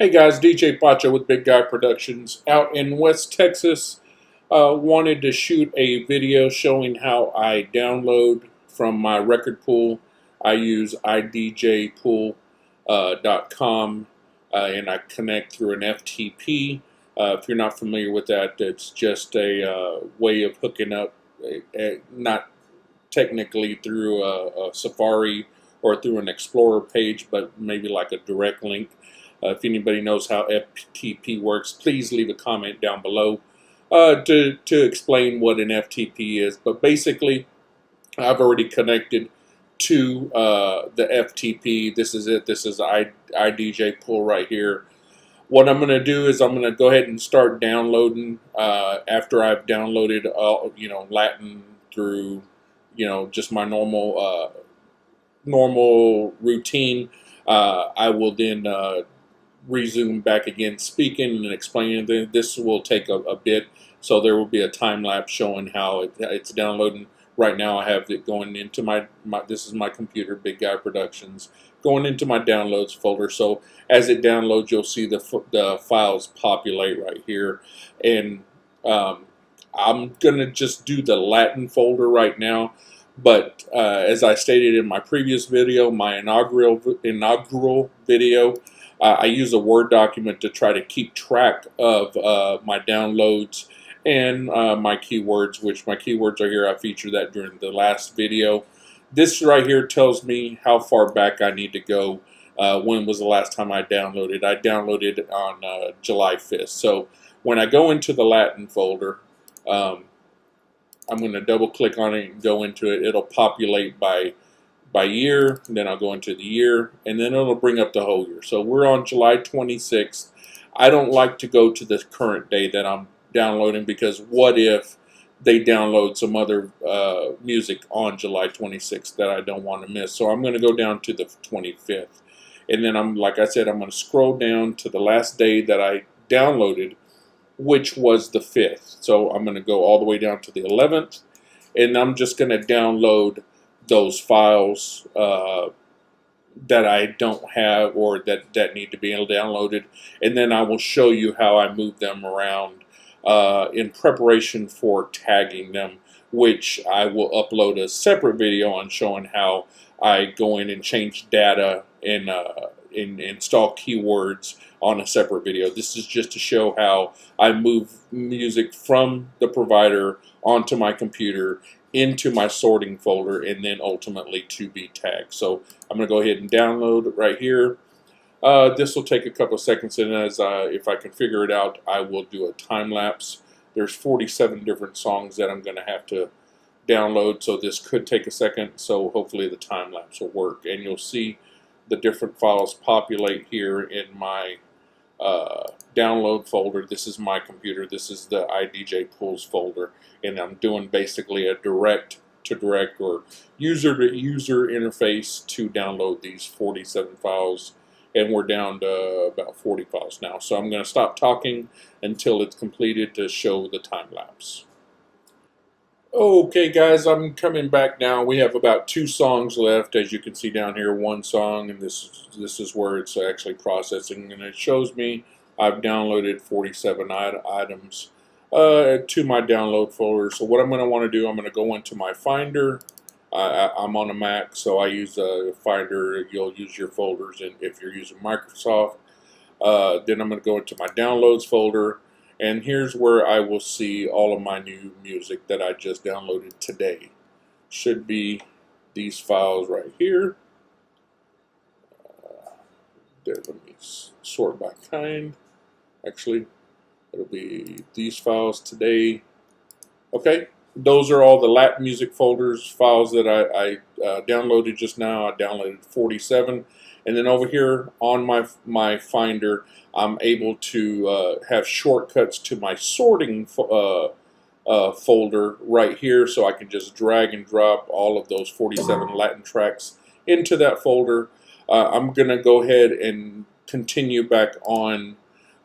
Hey guys, DJ Pacho with Big Guy Productions out in West Texas. Wanted to shoot a video showing how I download from my record pool. I use idjpool.com and I connect through an FTP. If you're not familiar with that, it's just a way of hooking up, not technically through a Safari or through an Explorer page, but maybe like a direct link. If anybody knows how FTP works, please leave a comment down below to explain what an FTP is. But basically, I've already connected to the FTP. This is it. This is IDJ Pool right here. What I'm going to do is I'm going to go ahead and start downloading after I've downloaded all, Latin through, just my normal routine. I will then resume back again speaking and explaining. This will take a bit, so there will be a time lapse showing how it's downloading. Right now I have it going into my this is my computer, Big Guy Productions, going into my downloads folder. So as it downloads, you'll see the files populate right here, and I'm gonna just do the Latin folder right now. But as I stated in my previous video, my inaugural video, I use a Word document to try to keep track of my downloads and my keywords, which my keywords are here. I featured that during the last video. This right here tells me how far back I need to go. When was the last time I downloaded? I downloaded on July 5th. So when I go into the Latin folder, I'm going to double click on it and go into it. It'll populate by year, and then I'll go into the year, and then it'll bring up the whole year. So we're on July 26th. I don't like to go to the current day that I'm downloading, because what if they download some other music on July 26th that I don't want to miss? So I'm going to go down to the 25th, and then like I said, I'm going to scroll down to the last day that I downloaded, which was the 5th. So I'm going to go all the way down to the 11th, and I'm just going to download those files that I don't have, or that need to be downloaded, and then I will show you how I move them around in preparation for tagging them, which I will upload a separate video on showing how I go in and change data and install keywords on a separate video. This is just to show how I move music from the provider onto my computer, into my sorting folder, and then ultimately to be tagged. So I'm going to go ahead and download it right here. This will take a couple of seconds, and if I can figure it out, I will do a time lapse. There's 47 different songs that I'm going to have to download, so this could take a second. So hopefully the time lapse will work, and you'll see the different files populate here in my download folder. This is my computer. This is the IDJ Pools folder, and I'm doing basically a direct to direct or user to user interface to download these 47 files, and we're down to about 40 files now. So I'm going to stop talking until it's completed to show the time lapse. Okay guys, I'm coming back now. We have about 2 songs left, as you can see down here. 1 song, and this is where it's actually processing, and it shows me I've downloaded 47 items to my download folder. So what I'm going to want to do, I'm going to go into my Finder. I'm on a Mac, so I use a Finder. You'll use your folders, and if you're using Microsoft, then I'm going to go into my downloads folder. And here's where I will see all of my new music that I just downloaded today. Should be these files right here. Let me sort by kind. Actually, it'll be these files today. Okay, those are all the Latin music folders files that I downloaded just now. I downloaded 47. And then over here on my Finder, I'm able to have shortcuts to my sorting folder right here, so I can just drag and drop all of those 47 Latin tracks into that folder. I'm going to go ahead and continue back on.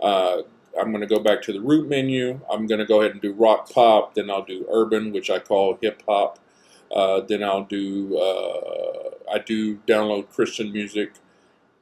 I'm going to go back to the root menu. I'm going to go ahead and do rock pop, then I'll do urban, which I call hip hop. Then I'll do, I do download Christian music,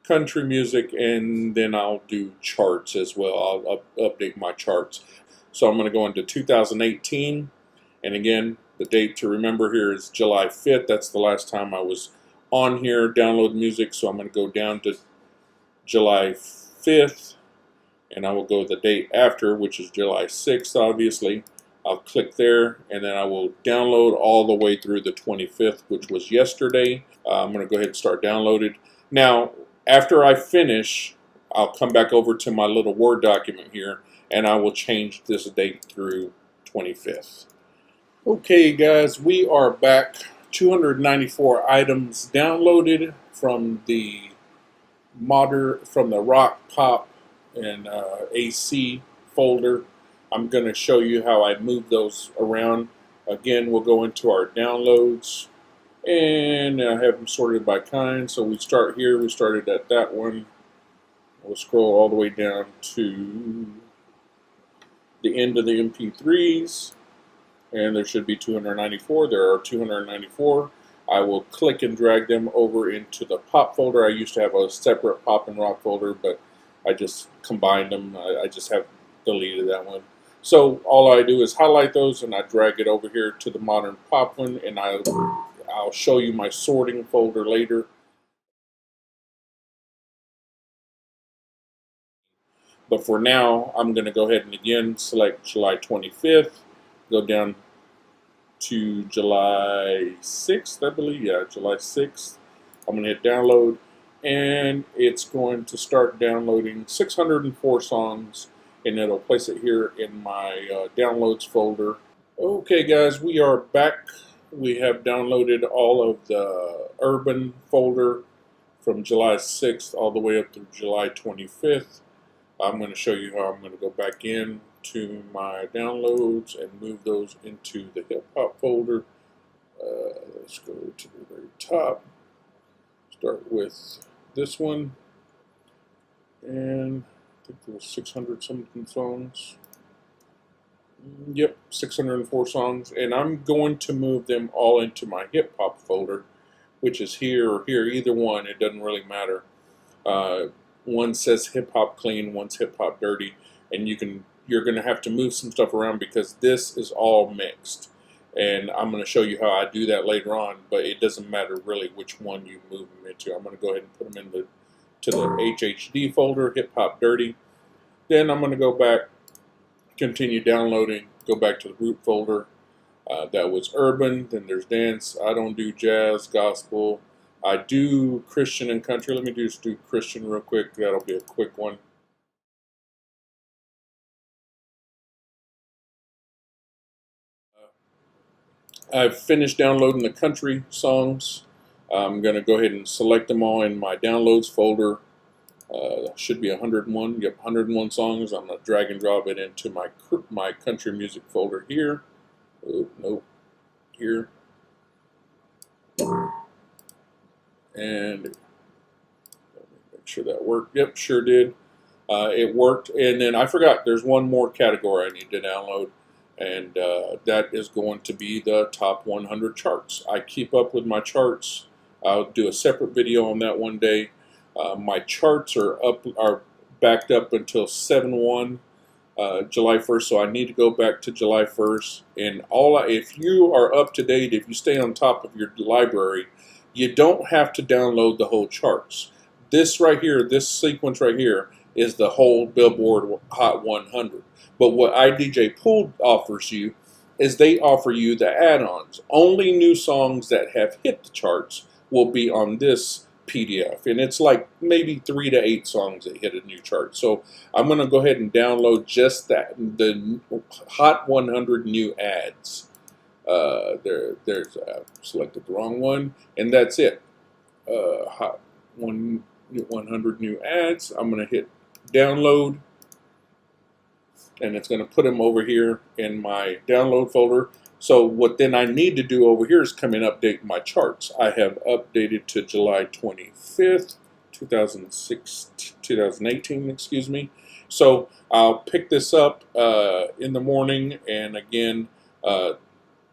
country music, and then I'll do charts as well. I'll update my charts. So I'm going to go into 2018, and again, the date to remember here is July 5th. That's the last time I was on here, download music. So I'm going to go down to July 5th, and I will go the date after, which is July 6th, obviously. I'll click there, and then I will download all the way through the 25th, which was yesterday. I'm going to go ahead and start downloading. Now, after I finish, I'll come back over to my little Word document here, and I will change this date through 25th. Okay, guys, we are back. 294 items downloaded from the rock, pop, and AC folder. I'm going to show you how I move those around. Again, we'll go into our downloads, and I have them sorted by kind. So we start here. We started at that one. We'll scroll all the way down to the end of the MP3s, and there should be 294. There are 294. I will click and drag them over into the pop folder. I used to have a separate pop and rock folder, but I just combined them. I just have deleted that one. So all I do is highlight those, and I drag it over here to the modern pop one, and I'll show you my sorting folder later. But for now, I'm going to go ahead and again select July 25th, go down to July 6th, I believe. Yeah, July 6th. I'm going to hit download, and it's going to start downloading 604 songs, and it'll place it here in my downloads folder. Okay, guys, we are back. We have downloaded all of the urban folder from July 6th all the way up to July 25th. I'm going to show you how I'm going to go back in to my downloads and move those into the hip hop folder. Let's go to the very top. Start with this one, and I think there was 600 something songs. Yep, 604 songs, and I'm going to move them all into my hip hop folder, which is here or here, either one. It doesn't really matter. One says hip hop clean, one's hip hop dirty, and you're going to have to move some stuff around because this is all mixed. And I'm going to show you how I do that later on, but it doesn't matter really which one you move them into. I'm going to go ahead and put them to the HHD folder, hip hop dirty. Then I'm going to go back, continue downloading, go back to the root folder. That was urban. Then there's dance. I don't do jazz, gospel. I do Christian and country. Let me just do Christian real quick. That'll be a quick one. I've finished downloading the country songs. I'm going to go ahead and select them all in my downloads folder. Should be 101. Yep, 101 songs. I'm going to drag and drop it into my country music folder here. Oh, nope. Here. And let me make sure that worked. Yep, sure did. It worked. And then I forgot, there's one more category I need to download, and that is going to be the top 100 charts. I keep up with my charts. I'll do a separate video on that one day. My charts are backed up until 7/1, July 1st, so I need to go back to July 1st. And if you are up to date, if you stay on top of your library, you don't have to download the whole charts. This right here, this sequence right here, is the whole Billboard Hot 100. But what iDJ Pool offers you is they offer you the add-ons. Only new songs that have hit the charts will be on this PDF, and it's like maybe 3 to 8 songs that hit a new chart. So I'm going to go ahead and download just the Hot 100 new ads. There's selected the wrong one, and that's it. Hot 100 new ads. I'm going to hit download, and it's going to put them over here in my download folder. So what then I need to do over here is come and update my charts. I have updated to July 25th, 2018, excuse me. So I'll pick this up in the morning, and again,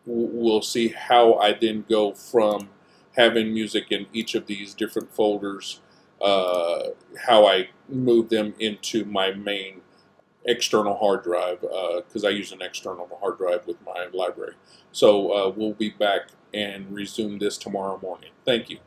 we'll see how I then go from having music in each of these different folders how I move them into my main external hard drive, because I use an external hard drive with my library. So we'll be back and resume this tomorrow morning. Thank you.